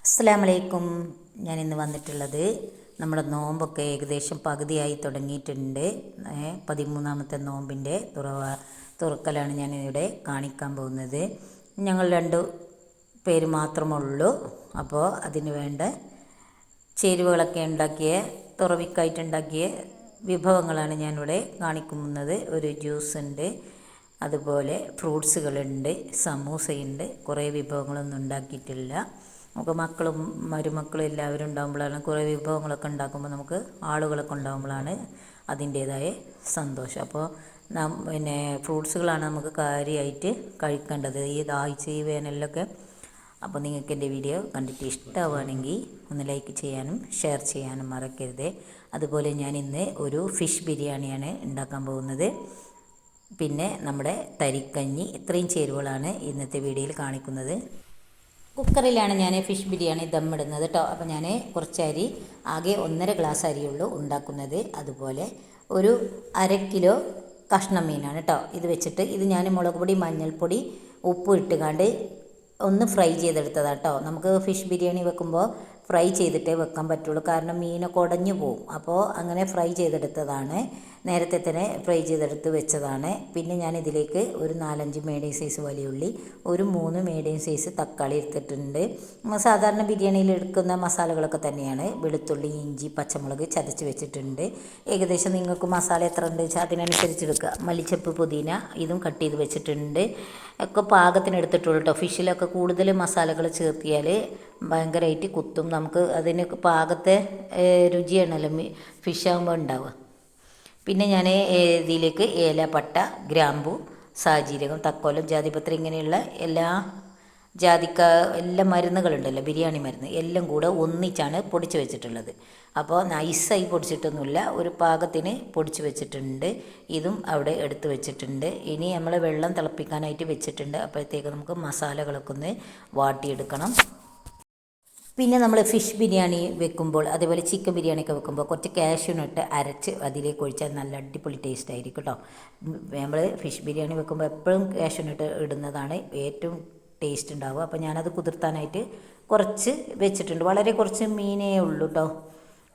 അസ്സലാമലൈക്കും. ഞാനിന്ന് വന്നിട്ടുള്ളത് നമ്മുടെ നോമ്പൊക്കെ ഏകദേശം പകുതിയായി തുടങ്ങിയിട്ടുണ്ട്. 13ാമത്തെ നോമ്പിൻ്റെ തുറക്കലാണ് ഞാനിവിടെ കാണിക്കാൻ പോകുന്നത്. ഞങ്ങൾ 2 പേര് മാത്രമുള്ളൂ. അപ്പോൾ അതിന് വേണ്ട ചേരുവകളൊക്കെ ഉണ്ടാക്കിയ തുറവിക്കായിട്ടുണ്ടാക്കിയ വിഭവങ്ങളാണ് ഞാനിവിടെ കാണിക്കുന്നത്. ഒരു ജ്യൂസ് ഉണ്ട്, അതുപോലെ ഫ്രൂട്ട്സുകളുണ്ട്, സമൂസയുണ്ട്. കുറേ വിഭവങ്ങളൊന്നും ഉണ്ടാക്കിയിട്ടില്ല. നമുക്ക് മക്കളും മരുമക്കളും എല്ലാവരും ഉണ്ടാകുമ്പോഴാണ് കുറേ വിഭവങ്ങളൊക്കെ ഉണ്ടാക്കുമ്പോൾ നമുക്ക് ആളുകളൊക്കെ ഉണ്ടാകുമ്പോഴാണ് അതിൻ്റേതായ സന്തോഷം. അപ്പോൾ പിന്നെ ഫ്രൂട്ട്സുകളാണ് നമുക്ക് കാര്യമായിട്ട് കഴിക്കേണ്ടത് ഈ ആഴ്ച ഈ വേനലിലൊക്കെ. അപ്പോൾ നിങ്ങൾക്ക് എൻ്റെ വീഡിയോ കണ്ടിട്ട് ഇഷ്ടമാവുകയാണെങ്കിൽ ഒന്ന് ലൈക്ക് ചെയ്യാനും ഷെയർ ചെയ്യാനും മറക്കരുത്. അതുപോലെ ഞാൻ ഇന്ന് ഒരു ഫിഷ് ബിരിയാണിയാണ് ഉണ്ടാക്കാൻ പോകുന്നത്. പിന്നെ നമ്മുടെ തരിക്കഞ്ഞി. ഇത്രയും ചേരുവകളാണ് ഇന്നത്തെ വീഡിയോയിൽ കാണിക്കുന്നത്. കുക്കറിലാണ് ഞാൻ ഫിഷ് ബിരിയാണി ദമ്മിടുന്നത് കേട്ടോ. അപ്പോൾ ഞാൻ കുറച്ച് അരി, ആകെ 1.5 ഗ്ലാസ് അരിയുള്ളൂ ഉണ്ടാക്കുന്നത്. അതുപോലെ ഒരു 1/2 കിലോ കഷ്ണം മീനാണ് കേട്ടോ. ഇത് വെച്ചിട്ട് ഇത് ഞാൻ മുളക് പൊടി, മഞ്ഞൾപ്പൊടി, ഉപ്പ് ഇട്ടുകൊണ്ട് ഒന്ന് ഫ്രൈ ചെയ്തെടുത്തതാണ് കേട്ടോ. നമുക്ക് ഫിഷ് ബിരിയാണി വെക്കുമ്പോൾ ഫ്രൈ ചെയ്തിട്ടേ വെക്കാൻ പറ്റുള്ളൂ, കാരണം മീനൊക്കെ ഉടഞ്ഞു പോവും. അപ്പോൾ അങ്ങനെ ഫ്രൈ ചെയ്തെടുത്തതാണ്, നേരത്തെ തന്നെ ഫ്രൈ ചെയ്തെടുത്ത് വെച്ചതാണ്. പിന്നെ ഞാൻ ഇതിലേക്ക് ഒരു 4-5 മീഡിയം സൈസ് വലിയ ഉള്ളി, ഒരു 3 മീഡിയം സൈസ് തക്കാളി എടുത്തിട്ടുണ്ട്. സാധാരണ ബിരിയാണിയിൽ എടുക്കുന്ന മസാലകളൊക്കെ തന്നെയാണ്. വെളുത്തുള്ളി, ഇഞ്ചി, പച്ചമുളക് ചതച്ച് വെച്ചിട്ടുണ്ട്. ഏകദേശം നിങ്ങൾക്ക് മസാല എത്ര ഉണ്ട് വെച്ചാൽ അതിനനുസരിച്ച് എടുക്കുക. മല്ലിച്ചപ്പ്, പുതിന ഇതും കട്ട് ചെയ്ത് വെച്ചിട്ടുണ്ട്. ഒക്കെ പാകത്തിന് എടുത്തിട്ടുള്ളൂ കേട്ടോ. ഫിഷിലൊക്കെ കൂടുതൽ മസാലകൾ ചേർത്തിയാൽ ഭയങ്കരമായിട്ട് കുത്തും. നമുക്ക് അതിന് പാകത്തെ രുചിയാണല്ലോ ഫിഷ് ആകുമ്പോൾ ഉണ്ടാവുക. പിന്നെ ഞാൻ ഇതിലേക്ക് ഏല, പട്ട, ഗ്രാമ്പു, സാജീരകം, തക്കോലം, ജാതിപത്രി ഇങ്ങനെയുള്ള എല്ലാ എല്ലാ മരുന്നുകളുണ്ടല്ലോ, ബിരിയാണി മരുന്ന് എല്ലാം കൂടെ ഒന്നിച്ചാണ് പൊടിച്ച് വെച്ചിട്ടുള്ളത്. അപ്പോൾ നൈസായി പൊടിച്ചിട്ടൊന്നുമില്ല, ഒരു പാകത്തിന് പൊടിച്ച് വെച്ചിട്ടുണ്ട്. ഇതും അവിടെ എടുത്ത് വെച്ചിട്ടുണ്ട്. ഇനി നമ്മൾ വെള്ളം തിളപ്പിക്കാനായിട്ട് വെച്ചിട്ടുണ്ട്. അപ്പോഴത്തേക്ക് നമുക്ക് മസാലകളൊക്കെ ഒന്ന് വാട്ടിയെടുക്കണം. പിന്നെ നമ്മൾ ഫിഷ് ബിരിയാണി വെക്കുമ്പോൾ, അതേപോലെ ചിക്കൻ ബിരിയാണിയൊക്കെ വെക്കുമ്പോൾ കുറച്ച് കാഷ്യൂനട്ട് അരച്ച് അതിലേക്ക് ഒഴിച്ചാൽ നല്ല അടിപൊളി ടേസ്റ്റ് ആയിരിക്കും കേട്ടോ. നമ്മൾ ഫിഷ് ബിരിയാണി വെക്കുമ്പോൾ എപ്പോഴും കാഷ്യൂനട്ട് ഇടുന്നതാണ് ഏറ്റവും ടേസ്റ്റ് ഉണ്ടാവുക. അപ്പോൾ ഞാനത് കുതിർത്താനായിട്ട് കുറച്ച് വെച്ചിട്ടുണ്ട്. വളരെ കുറച്ച് മീനേ ഉള്ളൂ കേട്ടോ.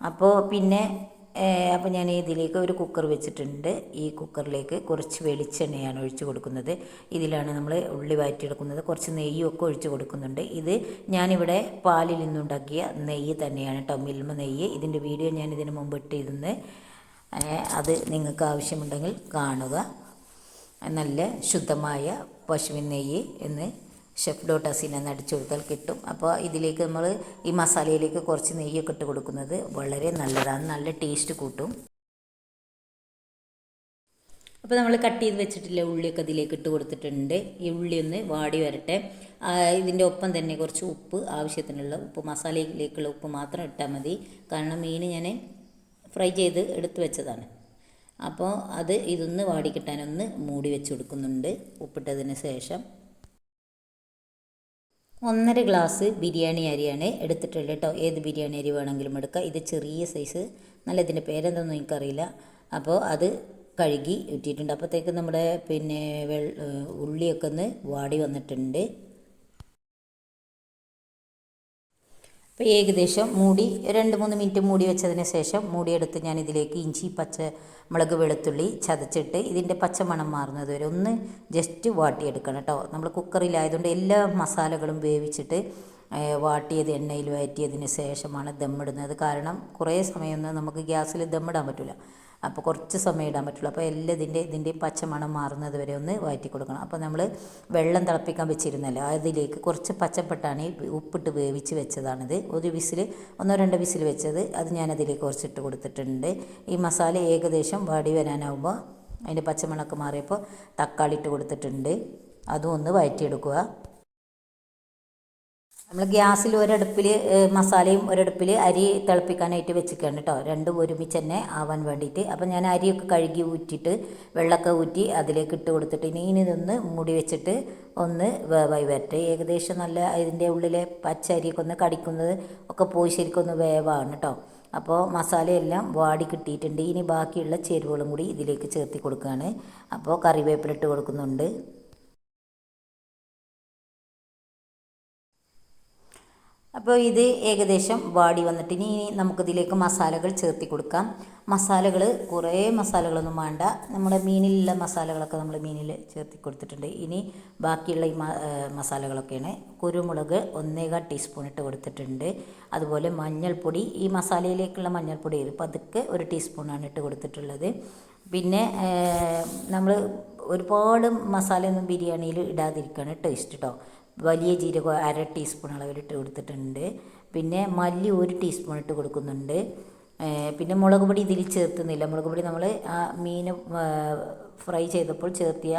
അപ്പോൾ ഞാൻ ഇതിലേക്ക് ഒരു കുക്കർ വെച്ചിട്ടുണ്ട്. ഈ കുക്കറിലേക്ക് കുറച്ച് വെളിച്ചെണ്ണയാണ് ഒഴിച്ച് കൊടുക്കുന്നത്. ഇതിലാണ് നമ്മൾ ഉള്ളി വഴറ്റിയെടുക്കുന്നത്. കുറച്ച് നെയ്യൊക്കെ ഒഴിച്ച് കൊടുക്കുന്നുണ്ട്. ഇത് ഞാനിവിടെ പാലിൽ നിന്നുണ്ടാക്കിയ നെയ്യ് തന്നെയാണ് കേട്ടോ, മിൽമ നെയ്യ്. ഇതിൻ്റെ വീഡിയോ ഞാൻ ഇതിന് മുമ്പ് ഇട്ടിരുന്നു, അത് നിങ്ങൾക്ക് ആവശ്യമുണ്ടെങ്കിൽ കാണുക. നല്ല ശുദ്ധമായ പശുവിൻ നെയ്യ് എന്ന് ഷെഫ് ഡോട്ട് ഹസീന എന്ന് അടിച്ചു കൊടുത്താൽ കിട്ടും. അപ്പോൾ ഇതിലേക്ക് നമ്മൾ ഈ മസാലയിലേക്ക് കുറച്ച് നെയ്യൊക്കെ ഇട്ട് കൊടുക്കുന്നത് വളരെ നല്ലതാണ്, നല്ല ടേസ്റ്റ് കൂട്ടും. അപ്പോൾ നമ്മൾ കട്ട് ചെയ്ത് വെച്ചിട്ടില്ല ഉള്ളിയൊക്കെ ഇതിലേക്ക് ഇട്ട് കൊടുത്തിട്ടുണ്ട്. ഈ ഉള്ളി ഒന്ന് വാടി വരട്ടെ. ഇതിൻ്റെ ഒപ്പം തന്നെ കുറച്ച് ഉപ്പ്, ആവശ്യത്തിനുള്ള ഉപ്പ്, മസാലയിലേക്കുള്ള ഉപ്പ് മാത്രം ഇട്ടാൽ മതി, കാരണം മീൻ ഞാൻ ഫ്രൈ ചെയ്ത് എടുത്ത് വെച്ചതാണ്. അപ്പോൾ ഇതൊന്ന് വാടി കിട്ടാനൊന്ന് മൂടി വെച്ച് കൊടുക്കുന്നുണ്ട് ഉപ്പിട്ടതിന് ശേഷം. 1.5 ഗ്ലാസ് ബിരിയാണി അരിയാണ് എടുത്തിട്ടുള്ളത് കേട്ടോ. ഏത് ബിരിയാണി അരി വേണമെങ്കിലും എടുക്കുക. ഇത് ചെറിയ സൈസ്, നല്ല ഇതിൻ്റെ പേരെന്തൊന്നും എനിക്കറിയില്ല. അപ്പോൾ അത് കഴുകി ഇട്ടിട്ടുണ്ട്. അപ്പോഴത്തേക്ക് നമ്മുടെ ഉള്ളിയൊക്കെ ഒന്ന് വാടി വന്നിട്ടുണ്ട്. അപ്പോൾ ഏകദേശം മൂടി 2-3 മിനിറ്റ് മൂടി വെച്ചതിന് ശേഷം മൂടിയെടുത്ത് ഞാൻ ഇതിലേക്ക് ഇഞ്ചി, പച്ചമുളക്, വെളുത്തുള്ളി ചതച്ചിട്ട് ഇതിൻ്റെ പച്ചമണം മാറുന്നത് വരെ ഒന്ന് ജസ്റ്റ് വാട്ടിയെടുക്കണം കേട്ടോ. നമ്മൾ കുക്കറിലായതുകൊണ്ട് എല്ലാ മസാലകളും വേവിച്ചിട്ട് വാട്ടിയത് എണ്ണയിൽ വഴറ്റിയതിന് ശേഷമാണ് ദമ്മിടുന്നത്. കാരണം കുറേ സമയമൊന്നും നമുക്ക് ഗ്യാസിൽ ദമ്മിടാൻ പറ്റില്ല, അപ്പോൾ കുറച്ച് സമയം ഇടാൻ പറ്റുള്ളൂ. അപ്പോൾ ഇതിൻ്റെയും പച്ചമണം മാറുന്നത് വരെ ഒന്ന് വഴറ്റി കൊടുക്കണം. അപ്പോൾ നമ്മൾ വെള്ളം തിളപ്പിക്കാൻ വെച്ചിരുന്നല്ലോ, അതിലേക്ക് കുറച്ച് പച്ചപ്പട്ടാണി ഉപ്പിട്ട് വേവിച്ച് വെച്ചതാണിത്. 1-2 വിസിൽ വെച്ചത്, അത് ഞാനതിലേക്ക് കുറച്ചിട്ട് കൊടുത്തിട്ടുണ്ട്. ഈ മസാല ഏകദേശം വാടി വരാനാവുമ്പോൾ അതിൻ്റെ പച്ചമണമൊക്കെ മാറിയപ്പോൾ തക്കാളി ഇട്ട് കൊടുത്തിട്ടുണ്ട്. അതും ഒന്ന് വഴറ്റിയെടുക്കുക. നമ്മൾ ഗ്യാസിൽ ഒരടുപ്പിൽ മസാലയും ഒരടുപ്പിൽ അരി തിളപ്പിക്കാനായിട്ട് വെച്ചിരിക്കുകയാണ് കേട്ടോ, രണ്ടും ഒരുമിച്ച് തന്നെ ആവാൻ വേണ്ടിയിട്ട്. അപ്പം ഞാൻ അരിയൊക്കെ കഴുകി ഊറ്റിയിട്ട് വെള്ളമൊക്കെ ഊറ്റി അതിലേക്ക് ഇട്ട് കൊടുത്തിട്ട് ഇനി ഇതൊന്ന് മൂടി വെച്ചിട്ട് ഒന്ന് വേവായി വരട്ടെ. ഏകദേശം നല്ല ഇതിൻ്റെ ഉള്ളിലെ പച്ച അരിയൊക്കെ ഒന്ന് കടിക്കുന്നത് ഒക്കെ പോയി ശരിക്കും ഒന്ന് വേവാണ് കേട്ടോ. അപ്പോൾ മസാലയെല്ലാം വാടി കിട്ടിയിട്ടുണ്ട്. ഇനി ബാക്കിയുള്ള ചേരുവകളും കൂടി ഇതിലേക്ക് ചേർത്തി കൊടുക്കുകയാണ്. അപ്പോൾ കറിവേപ്പില ഇട്ട് കൊടുക്കുന്നുണ്ട്. അപ്പോൾ ഇത് ഏകദേശം വാടി വന്നിട്ട് ഇനി നമുക്കിതിലേക്ക് മസാലകൾ ചേർത്തി കൊടുക്കാം. മസാലകൾ കുറേ മസാലകളൊന്നും വേണ്ട, നമ്മുടെ മീനിലുള്ള മസാലകളൊക്കെ നമ്മൾ മീനിൽ ചേർത്തി കൊടുത്തിട്ടുണ്ട്. ഇനി ബാക്കിയുള്ള ഈ മസാലകളൊക്കെയാണ്. കുരുമുളക് 1.25 ടീസ്പൂൺ ഇട്ട് കൊടുത്തിട്ടുണ്ട്. അതുപോലെ മഞ്ഞൾപ്പൊടി, ഈ മസാലയിലേക്കുള്ള മഞ്ഞൾപ്പൊടി പതുക്കെ 1 ടീസ്പൂണാണ് ഇട്ട് കൊടുത്തിട്ടുള്ളത്. പിന്നെ നമ്മൾ ഒരുപാട് മസാലയൊന്നും ബിരിയാണിയിൽ ഇടാതിരിക്കുകയാണ് ടേസ്റ്റ് കേട്ടോ. വലിയ ജീരകം 1/2 ടീസ്പൂൺ അളവിലിട്ട് കൊടുത്തിട്ടുണ്ട്. പിന്നെ മല്ലി 1 ടീസ്പൂൺ ഇട്ട് കൊടുക്കുന്നുണ്ട്. പിന്നെ മുളക് പൊടി ഇതിൽ ചേർത്തുന്നില്ല. മുളക് പൊടി നമ്മൾ ആ മീൻ ഫ്രൈ ചെയ്തപ്പോൾ ചേർത്തിയ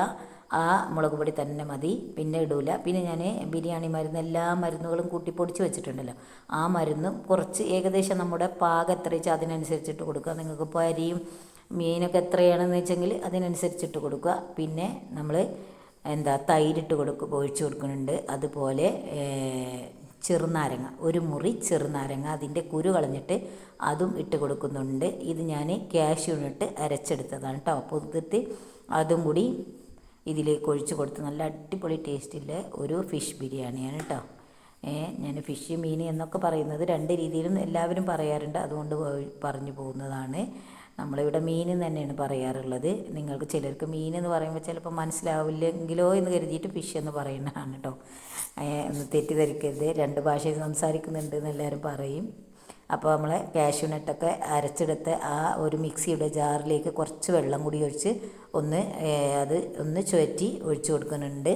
ആ മുളക് പൊടി തന്നെ മതി, പിന്നെ ഇടൂല. പിന്നെ ഞാൻ ബിരിയാണി മരുന്ന് എല്ലാ മരുന്നുകളും കൂട്ടി പൊടിച്ച് വെച്ചിട്ടുണ്ടല്ലോ, ആ മരുന്നും കുറച്ച് ഏകദേശം നമ്മുടെ പാകം എത്ര വെച്ചാൽ അതിനനുസരിച്ചിട്ട് കൊടുക്കുക. നിങ്ങൾക്ക് ഇപ്പോൾ അരിയും മീനൊക്കെ എത്രയാണെന്ന് വെച്ചെങ്കിൽ അതിനനുസരിച്ചിട്ട് കൊടുക്കുക. പിന്നെ നമ്മൾ തൈരിട്ട് ഒഴിച്ച് കൊടുക്കുന്നുണ്ട്. അതുപോലെ ചെറുനാരങ്ങ, 1 മുറി ചെറുനാരങ്ങ അതിൻ്റെ കുരു കളഞ്ഞിട്ട് അതും ഇട്ട് കൊടുക്കുന്നുണ്ട്. ഇത് ഞാൻ കാഷ്യൂനിട്ട് അരച്ചെടുത്തതാണ് കേട്ടോ. പൊതിർത്തിട്ട് അതും കൂടി ഇതിലേക്ക് ഒഴിച്ച് കൊടുത്ത് നല്ല അടിപൊളി ടേസ്റ്റില്ല ഒരു ഫിഷ് ബിരിയാണിയാണ് കേട്ടോ. ഞാൻ ഫിഷ് മീൻ എന്നൊക്കെ പറയുന്നത് 2 രീതിയിലും എല്ലാവരും പറയാറുണ്ട്, അതുകൊണ്ട് പറഞ്ഞു പോകുന്നതാണ്. നമ്മളിവിടെ മീൻ തന്നെയാണ് പറയാറുള്ളത്. നിങ്ങൾക്ക് ചിലർക്ക് മീൻ എന്ന് പറയുമ്പോൾ ചിലപ്പോൾ മനസ്സിലാവില്ലെങ്കിലോ എന്ന് കരുതിയിട്ട് ഫിഷ് എന്ന് പറയുന്നതാണ് കേട്ടോ. ഒന്ന് തെറ്റിദ്ധരിക്കരുത്, 2 ഭാഷയിൽ സംസാരിക്കുന്നുണ്ട് എന്ന് എല്ലാവരും പറയും. അപ്പോൾ നമ്മൾ കാഷ്യൂനട്ടൊക്കെ അരച്ചെടുത്ത് ആ ഒരു മിക്സിയുടെ ജാറിലേക്ക് കുറച്ച് വെള്ളം കൂടി ഒഴിച്ച് ഒന്ന് ചുവറ്റി ഒഴിച്ച് കൊടുക്കുന്നുണ്ട്.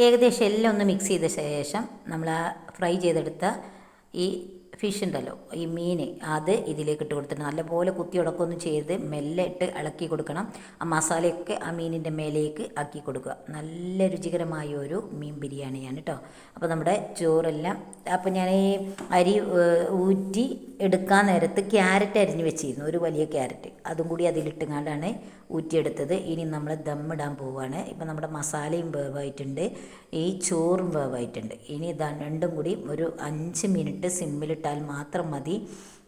ഏകദേശം എല്ലാം ഒന്ന് മിക്സ് ചെയ്ത ശേഷം നമ്മൾ ആ ഫ്രൈ ചെയ്തെടുത്ത ഈ ഫിഷ് ഉണ്ടല്ലോ, ഈ മീൻ, അത് ഇതിലേക്ക് ഇട്ട് കൊടുത്തിട്ട് നല്ലപോലെ കുത്തി ഉടക്കൊന്നും ചെയ്ത് മെല്ലെ ഇട്ട് ഇളക്കി കൊടുക്കണം. ആ മസാലയൊക്കെ ആ മീനിൻ്റെ മേലേക്ക് ആക്കി കൊടുക്കുക. നല്ല രുചികരമായ ഒരു മീൻ ബിരിയാണിയാണ് കേട്ടോ. അപ്പോൾ നമ്മുടെ ചോറെല്ലാം, അപ്പോൾ ഞാൻ ഈ അരി ഊറ്റി എടുക്കാൻ നേരത്ത് ക്യാരറ്റ് അരിഞ്ഞ് വെച്ചിരുന്നു, ഒരു വലിയ ക്യാരറ്റ്, അതും കൂടി അതിലിട്ടുകൊണ്ടാണ് ഊറ്റിയെടുത്തത്. ഇനി നമ്മൾ ദമ്മിടാൻ പോവുകയാണ്. ഇപ്പം നമ്മുടെ മസാലയും വേവായിട്ടുണ്ട്, ഈ ചോറും വേവായിട്ടുണ്ട്. ഇനി ഇതാ രണ്ടും കൂടി ഒരു 5 മിനിറ്റ് സിമ്മിലിട്ടാൽ മാത്രം മതി.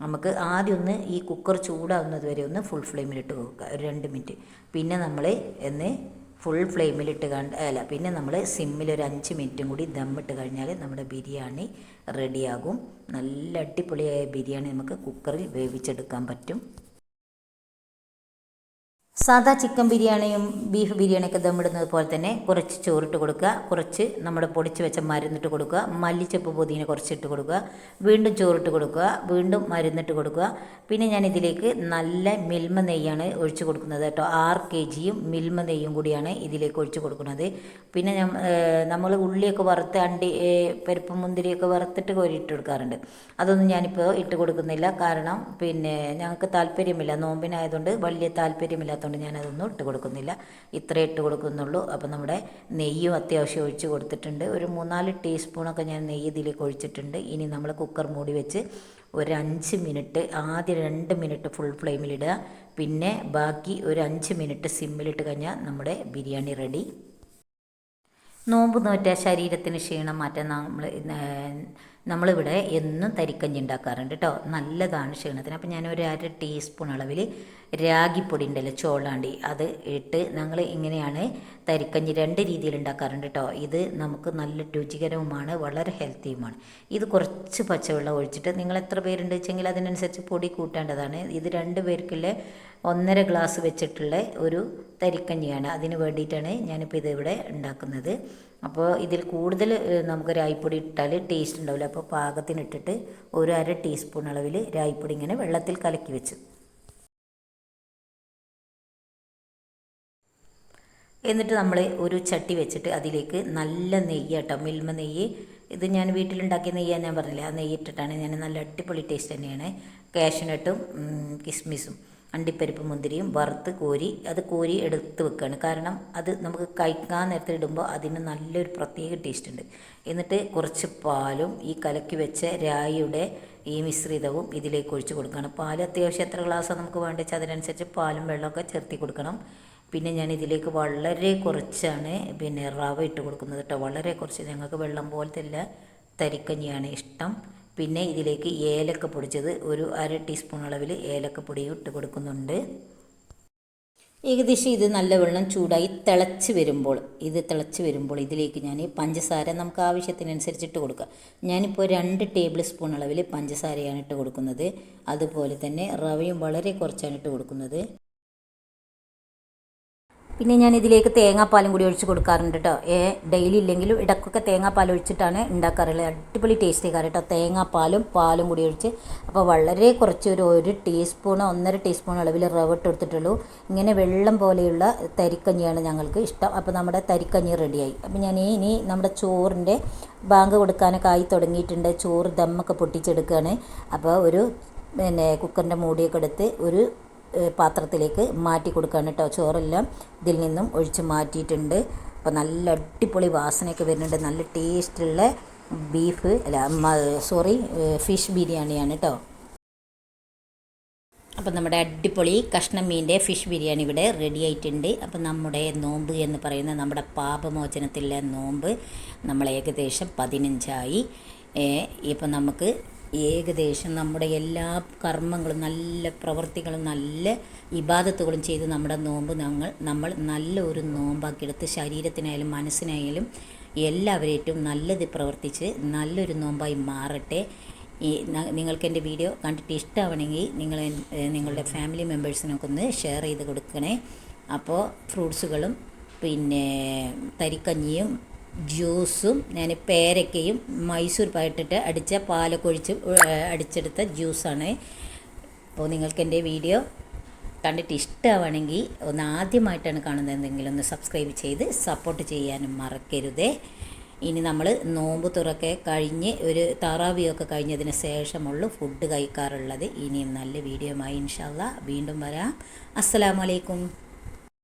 നമുക്ക് ആദ്യം ഒന്ന് ഈ കുക്കർ ചൂടാവുന്നത് വരെ ഒന്ന് ഫുൾ ഫ്ലെയിമിലിട്ട് വെക്കുക, ഒരു 2 മിനിറ്റ്. പിന്നെ നമ്മൾ ഫുൾ ഫ്ലെയിമിലിട്ട് പിന്നെ നമ്മൾ സിമ്മിൽ ഒരു 5 മിനിറ്റും കൂടി ദമ്മിട്ട് കഴിഞ്ഞാൽ നമ്മുടെ ബിരിയാണി റെഡിയാകും. നല്ല അടിപൊളിയായ ബിരിയാണി നമുക്ക് കുക്കറിൽ വേവിച്ചെടുക്കാൻ പറ്റും. സാധാ ചിക്കൻ ബിരിയാണിയും ബീഫ് ബിരിയാണിയൊക്കെ ദമ്മിടുന്നത് പോലെ തന്നെ കുറച്ച് ചോറിട്ട് കൊടുക്കുക, കുറച്ച് നമ്മുടെ പൊടിച്ച് വെച്ച മരുന്നിട്ട് കൊടുക്കുക, മല്ലിച്ചപ്പ് പുതിന കുറച്ചിട്ട് കൊടുക്കുക, വീണ്ടും ചോറിട്ട് കൊടുക്കുക, വീണ്ടും മരുന്നിട്ട് കൊടുക്കുക. പിന്നെ ഞാൻ ഇതിലേക്ക് നല്ല മിൽമ നെയ്യാണ് ഒഴിച്ച് കൊടുക്കുന്നത് കേട്ടോ. 6 kg മിൽമ നെയ്യും കൂടിയാണ് ഇതിലേക്ക് ഒഴിച്ച് കൊടുക്കുന്നത്. പിന്നെ നമ്മൾ ഉള്ളിയൊക്കെ വറുത്ത് പരിപ്പ് മുന്തിരിയൊക്കെ വറുത്തിട്ട് കോരിയിട്ട് കൊടുക്കാറുണ്ട്. അതൊന്നും ഞാനിപ്പോൾ ഇട്ട് കൊടുക്കുന്നില്ല, കാരണം പിന്നെ ഞങ്ങൾക്ക് താല്പര്യമില്ല, നോമ്പിനായതുകൊണ്ട് വലിയ താല്പര്യമില്ലാത്തതുകൊണ്ട് ഞാനതൊന്നും ഇട്ട് കൊടുക്കുന്നില്ല, ഇത്രേ ഇട്ട് കൊടുക്കുന്നുള്ളൂ. അപ്പോൾ നമ്മുടെ നെയ്യും അത്യാവശ്യം ഒഴിച്ച് കൊടുത്തിട്ടുണ്ട്. ഒരു 3-4 ടീസ്പൂണൊക്കെ ഞാൻ നെയ്യ് ഇതിലേക്ക് ഒഴിച്ചിട്ടുണ്ട്. ഇനി നമ്മൾ കുക്കർ മൂടി വെച്ച് ഒരു 5 മിനിറ്റ്, ആദ്യം 2 മിനിറ്റ് ഫുൾ ഫ്ലെയിമിലിടുക, പിന്നെ ബാക്കി ഒരു 5 മിനിറ്റ് സിമ്മിലിട്ട് കഴിഞ്ഞാൽ നമ്മുടെ ബിരിയാണി റെഡി. നോമ്പ് നോറ്റ ശരീരത്തിന് ക്ഷീണം മാറ്റാൻ നമ്മളിവിടെ എന്നും തരിക്കഞ്ഞി ഉണ്ടാക്കാറുണ്ട് കേട്ടോ. നല്ലതാണ് ക്ഷീണത്തിന്. അപ്പോൾ ഞാനൊരു 1/2 ടീസ്പൂൺ അളവിൽ രാഗിപ്പൊടി ഉണ്ടല്ലോ, ചോളാണ്ടി, അത് ഇട്ട് ഞങ്ങൾ ഇങ്ങനെയാണ് തരിക്കഞ്ഞി 2 രീതിയിൽ ഉണ്ടാക്കാറുണ്ട് കേട്ടോ. ഇത് നമുക്ക് നല്ല രുചികരവുമാണ്, വളരെ ഹെൽത്തിയുമാണ്. ഇത് കുറച്ച് പച്ചവെള്ളം ഒഴിച്ചിട്ട്, നിങ്ങൾ എത്ര പേരുണ്ട് വെച്ചെങ്കിൽ അതിനനുസരിച്ച് പൊടി കൂട്ടേണ്ടതാണ്. ഇത് 2 പേർക്കുള്ള 1.5 ഗ്ലാസ് വെച്ചിട്ടുള്ള ഒരു തരിക്കഞ്ഞിയാണ്. അതിന് വേണ്ടിയിട്ടാണ് ഞാനിപ്പോൾ ഇതിവിടെ ഉണ്ടാക്കുന്നത്. അപ്പോൾ ഇതിൽ കൂടുതൽ നമുക്ക് രായിപ്പൊടി ഇട്ടാൽ ടേസ്റ്റ് ഉണ്ടാവില്ല. അപ്പോൾ പാകത്തിനിട്ടിട്ട് ഒരു 1/2 ടീസ്പൂൺ അളവിൽ രായിപ്പൊടി ഇങ്ങനെ വെള്ളത്തിൽ കലക്കി വെച്ചു. എന്നിട്ട് നമ്മൾ ഒരു ചട്ടി വെച്ചിട്ട് അതിലേക്ക് നല്ല നെയ്യ് കേട്ടോ, മിൽമ നെയ്യ്. ഇത് ഞാൻ വീട്ടിലുണ്ടാക്കിയ നെയ്യാണ്, ഞാൻ പറഞ്ഞില്ല, ആ നെയ്യ് ഇട്ടിട്ടാണ് ഞാൻ. നല്ല അടിപൊളി ടേസ്റ്റ് തന്നെയാണ്. കാഷ്യൂനട്ടും കിസ്മിസും അണ്ടിപ്പരിപ്പ് മുന്തിരിയും വറുത്ത് കോരി എടുത്ത് വെക്കുകയാണ്. കാരണം അത് നമുക്ക് കഴിക്കാൻ നേരത്തെ ഇടുമ്പോൾ അതിന് നല്ലൊരു പ്രത്യേക ടേസ്റ്റ് ഉണ്ട്. എന്നിട്ട് കുറച്ച് പാലും ഈ കലക്കി വെച്ച രായിയുടെ ഈ മിശ്രിതവും ഇതിലേക്ക് ഒഴിച്ച് കൊടുക്കണം. പാൽ അത്യാവശ്യം എത്ര ഗ്ലാസ്സാണ് നമുക്ക് വേണ്ടത് വെച്ചാൽ അതിനനുസരിച്ച് പാലും വെള്ളമൊക്കെ ചേർത്തി കൊടുക്കണം. പിന്നെ ഞാൻ ഇതിലേക്ക് വളരെ കുറച്ചാണ് റവ ഇട്ട് കൊടുക്കുന്നത് കേട്ടോ, വളരെ കുറച്ച്. ഞങ്ങൾക്ക് വെള്ളം പോലത്തെ അല്ല, തരിക്കഞ്ഞിയാണ് ഇഷ്ടം. പിന്നെ ഇതിലേക്ക് ഏലക്ക പൊടിച്ചത് ഒരു 1/2 ടീസ്പൂൺ അളവിൽ ഏലക്കപ്പൊടിയും ഇട്ട് കൊടുക്കുന്നുണ്ട്. ഏകദേശം ഇത് നല്ലവണ്ണം ചൂടായി തിളച്ച് വരുമ്പോൾ ഇതിലേക്ക് ഞാൻ പഞ്ചസാര നമുക്ക് ആവശ്യത്തിനനുസരിച്ചിട്ട് കൊടുക്കുക. ഞാനിപ്പോൾ 2 ടേബിൾ സ്പൂൺ അളവിൽ പഞ്ചസാരയാണ് ഇട്ട് കൊടുക്കുന്നത്. അതുപോലെ തന്നെ റവയും വളരെ കുറച്ചാണ് ഇട്ട് കൊടുക്കുന്നത്. പിന്നെ ഞാൻ ഇതിലേക്ക് തേങ്ങാപ്പാലും കൂടി ഒഴിച്ച് കൊടുക്കാറുണ്ട് കേട്ടോ. ഡെയിലി ഇല്ലെങ്കിലും ഇടയ്ക്കൊക്കെ തേങ്ങാപ്പാൽ ഒഴിച്ചിട്ടാണ് ഉണ്ടാക്കാറുള്ളത്. അടിപൊളി ടേസ്റ്റ് ആക്കാറ് കേട്ടോ, തേങ്ങാപ്പാലും പാലും കൂടി ഒഴിച്ച്. അപ്പോൾ വളരെ കുറച്ച് ഒരു ടീസ്പൂണോ 1.5 ടീസ്പൂൺ അളവിൽ റവ ഇട്ട് കൊടുത്തിട്ടുള്ളൂ. ഇങ്ങനെ വെള്ളം പോലെയുള്ള തരിക്കഞ്ഞിയാണ് ഞങ്ങൾക്ക് ഇഷ്ടം. അപ്പോൾ നമ്മുടെ തരിക്കഞ്ഞി റെഡിയായി. അപ്പോൾ ഞാൻ ഇനി നമ്മുടെ ചോറിൻ്റെ ബാങ്ക് കൊടുക്കാനൊക്കെ ആയി തുടങ്ങിയിട്ടുണ്ട്. ചോറ് ദമ്മൊക്കെ പൊട്ടിച്ചെടുക്കുകയാണ്. അപ്പോൾ കുക്കറിൻ്റെ മൂടിയൊക്കെ എടുത്ത് ഒരു പാത്രത്തിലേക്ക് മാറ്റി കൊടുക്കുകയാണ് കേട്ടോ. ചോറെല്ലാം ഇതിൽ നിന്നും ഒഴിച്ച് മാറ്റിയിട്ടുണ്ട്. അപ്പോൾ നല്ല അടിപൊളി വാസനയൊക്കെ വരുന്നുണ്ട്. നല്ല ടേസ്റ്റുള്ള ഫിഷ് ബിരിയാണിയാണ് കേട്ടോ. അപ്പം നമ്മുടെ അടിപൊളി കഷ്ണം മീൻ്റെ ഫിഷ് ബിരിയാണി ഇവിടെ റെഡി ആയിട്ടുണ്ട്. അപ്പം നമ്മുടെ നോമ്പ് എന്ന് പറയുന്ന നമ്മുടെ പാപമോചനത്തിലെ നോമ്പ് നമ്മൾ ഏകദേശം 15ആയി. ഇപ്പം നമുക്ക് ഏകദേശം നമ്മുടെ എല്ലാ കർമ്മങ്ങളും നല്ല പ്രവൃത്തികളും നല്ല ഇബാദത്തുകളും ചെയ്ത് നമ്മുടെ നോമ്പ് നമ്മൾ നല്ല ഒരു നോമ്പാക്കിയെടുത്ത് ശരീരത്തിനായാലും മനസ്സിനായാലും എല്ലാവരേറ്റവും നല്ലത് പ്രവർത്തിച്ച് നല്ലൊരു നോമ്പായി മാറട്ടെ. നിങ്ങൾക്ക് എൻ്റെ വീഡിയോ കണ്ടിട്ട് ഇഷ്ടമാണെങ്കിൽ നിങ്ങളുടെ ഫാമിലി മെമ്പേഴ്സിനൊക്കെ ഒന്ന് ഷെയർ ചെയ്ത് കൊടുക്കണേ. അപ്പോൾ ഫ്രൂട്ട്സുകളും പിന്നെ തരിക്കഞ്ഞിയും ജ്യൂസും ഞാൻ പേരക്കയും മൈസൂർ പായിട്ടിട്ട് അടിച്ച പാലൊക്കെ ഒഴിച്ച് അടിച്ചെടുത്ത ജ്യൂസാണ്. അപ്പോൾ നിങ്ങൾക്ക് എൻ്റെ വീഡിയോ കണ്ടിട്ട് ഇഷ്ടമാണെങ്കിൽ ഒന്ന് ആദ്യമായിട്ടാണ് കാണുന്നതെങ്കിൽ ഒന്ന് സബ്സ്ക്രൈബ് ചെയ്ത് സപ്പോർട്ട് ചെയ്യാനും മറക്കരുതേ. ഇനി നമ്മൾ നോമ്പ് തുറക്കെ കഴിഞ്ഞ് ഒരു തറാവിയൊക്കെ കഴിഞ്ഞതിന് ശേഷമുള്ളൂ ഫുഡ് കഴിക്കാറുള്ളത്. ഇനിയും നല്ല വീഡിയോയുമായി ഇൻഷാ അല്ലാഹ് വീണ്ടും വരാം. അസ്സലാമു അലൈക്കും.